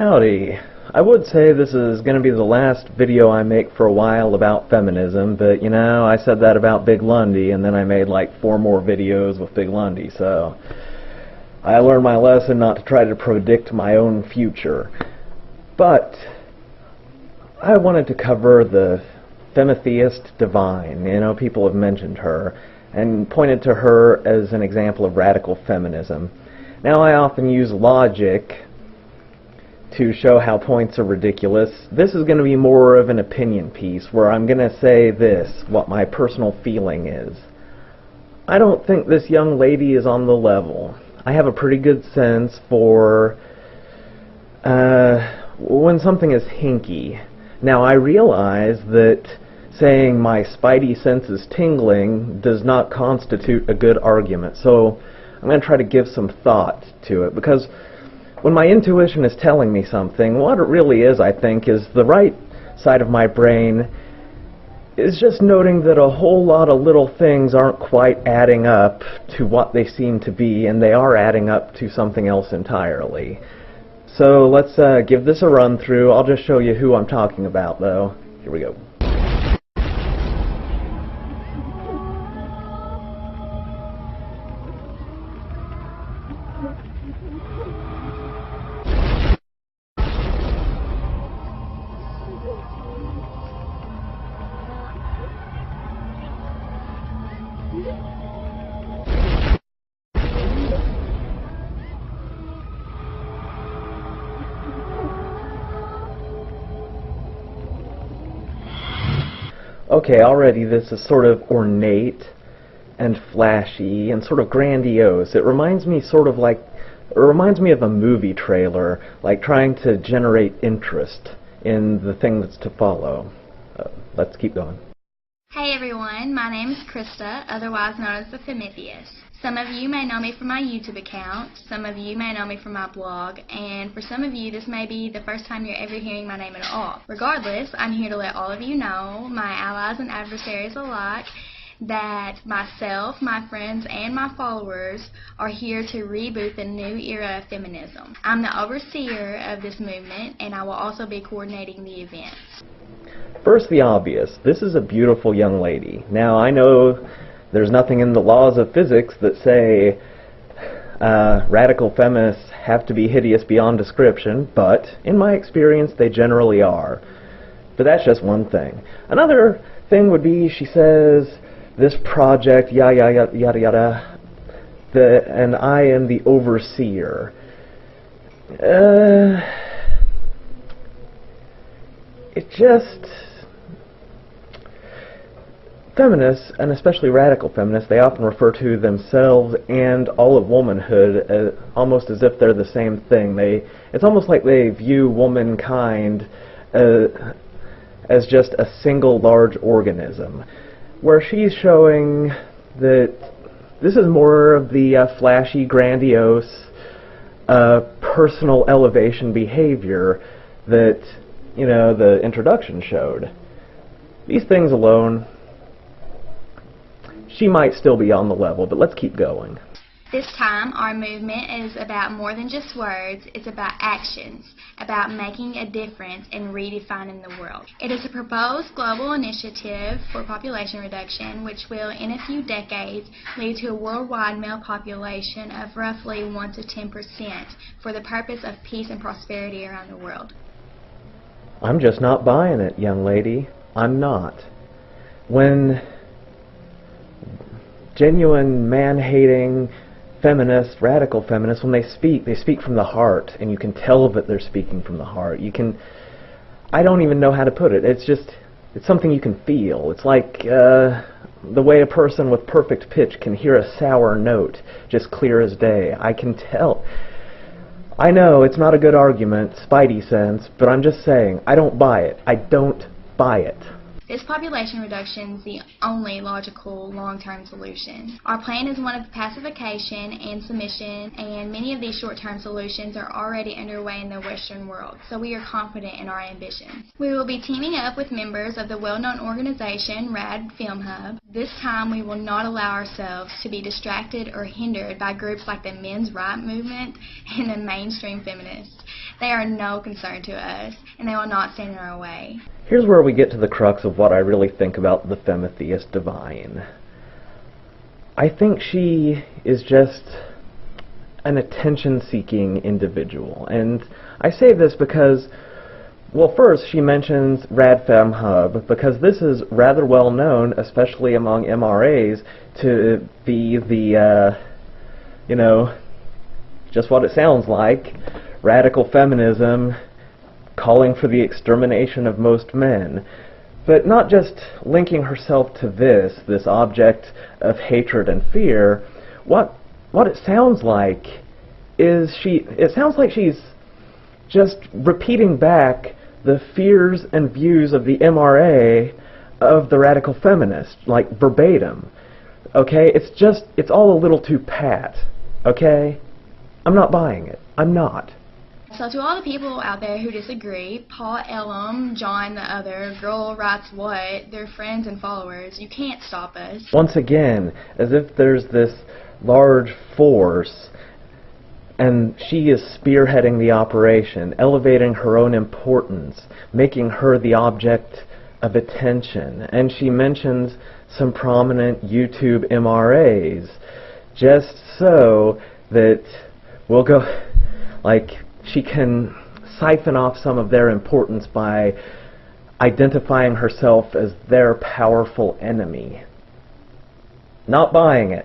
Howdy. I would say this is going to be the last video I make for a while about feminism, but you know, I said that about Big Lundy, and then I made like 4 more videos with Big Lundy, so I learned my lesson not to try to predict my own future. But I wanted to cover the femitheist divine. You know, people have mentioned her and pointed to her as an example of radical feminism. Now, I often use logic to show how points are ridiculous. This is going to be more of an opinion piece where I'm going to say this, what my personal feeling is. I don't think this young lady is on the level. I have a pretty good sense for when something is hinky. Now, I realize that saying my spidey sense is tingling does not constitute a good argument, so I'm going to try to give some thought to it, because when my intuition is telling me something, what it really is, I think, is the right side of my brain is just noting that a whole lot of little things aren't quite adding up to what they seem to be, and they are adding up to something else entirely. So let's give this a run through. I'll just show you who I'm talking about, though. Here we go. Okay, already this is sort of ornate and flashy and sort of grandiose. It reminds me of a movie trailer, like trying to generate interest in the thing that's to follow. Let's keep going. Hey everyone, my name is Krista, otherwise known as the Femitheist. Some of you may know me from my YouTube account, some of you may know me from my blog, and for some of you this may be the first time you're ever hearing my name at all. Regardless, I'm here to let all of you know, my allies and adversaries alike, that myself, my friends, and my followers are here to reboot the new era of feminism. I'm the overseer of this movement, and I will also be coordinating the events. First, the obvious. This is a beautiful young lady. Now, I know there's nothing in the laws of physics that say radical feminists have to be hideous beyond description, but in my experience, they generally are. But that's just one thing. Another thing would be, she says, this project, yada yada yada yada, and I am the overseer. Feminists, and especially radical feminists, they often refer to themselves and all of womanhood almost as if they're the same thing. It's almost like they view womankind as just a single large organism, where she's showing that this is more of the flashy, grandiose, personal elevation behavior that, you know, the introduction showed. These things alone, she might still be on the level, but let's keep going. This time, our movement is about more than just words. It's about actions, about making a difference and redefining the world. It is a proposed global initiative for population reduction, which will, in a few decades, lead to a worldwide male population of roughly 1 to 10% for the purpose of peace and prosperity around the world. I'm just not buying it, young lady. I'm not. When genuine man-hating feminists, radical feminists, when they speak from the heart, and you can tell that they're speaking from the heart. I don't even know how to put it. It's something you can feel. It's like the way a person with perfect pitch can hear a sour note just clear as day. I can tell. I know it's not a good argument, spidey sense, but I'm just saying, I don't buy it. I don't buy it. This population reduction is the only logical long-term solution. Our plan is one of pacification and submission, and many of these short-term solutions are already underway in the Western world, so we are confident in our ambitions. We will be teaming up with members of the well-known organization RAD Film Hub. This time we will not allow ourselves to be distracted or hindered by groups like the men's rights movement and the mainstream feminists. They are no concern to us, and they will not stand in our way. Here's where we get to the crux of what I really think about the Femitheist divine. I think she is just an attention-seeking individual. And I say this because, well, first she mentions Rad Fem Hub, because this is rather well known, especially among MRAs, to be the, just what it sounds like, radical feminism calling for the extermination of most men. But not just linking herself to this object of hatred and fear. What it sounds like is she's just repeating back the fears and views of the MRA of the radical feminist, like verbatim. Okay? It's all a little too pat. Okay? I'm not buying it. I'm not. So to all the people out there who disagree, Paul Elam, John the other, girl writes what, their friends and followers, you can't stop us. Once again, as if there's this large force and she is spearheading the operation, elevating her own importance, making her the object of attention. And she mentions some prominent YouTube MRAs just so that we'll go, like, she can siphon off some of their importance by identifying herself as their powerful enemy. Not buying it.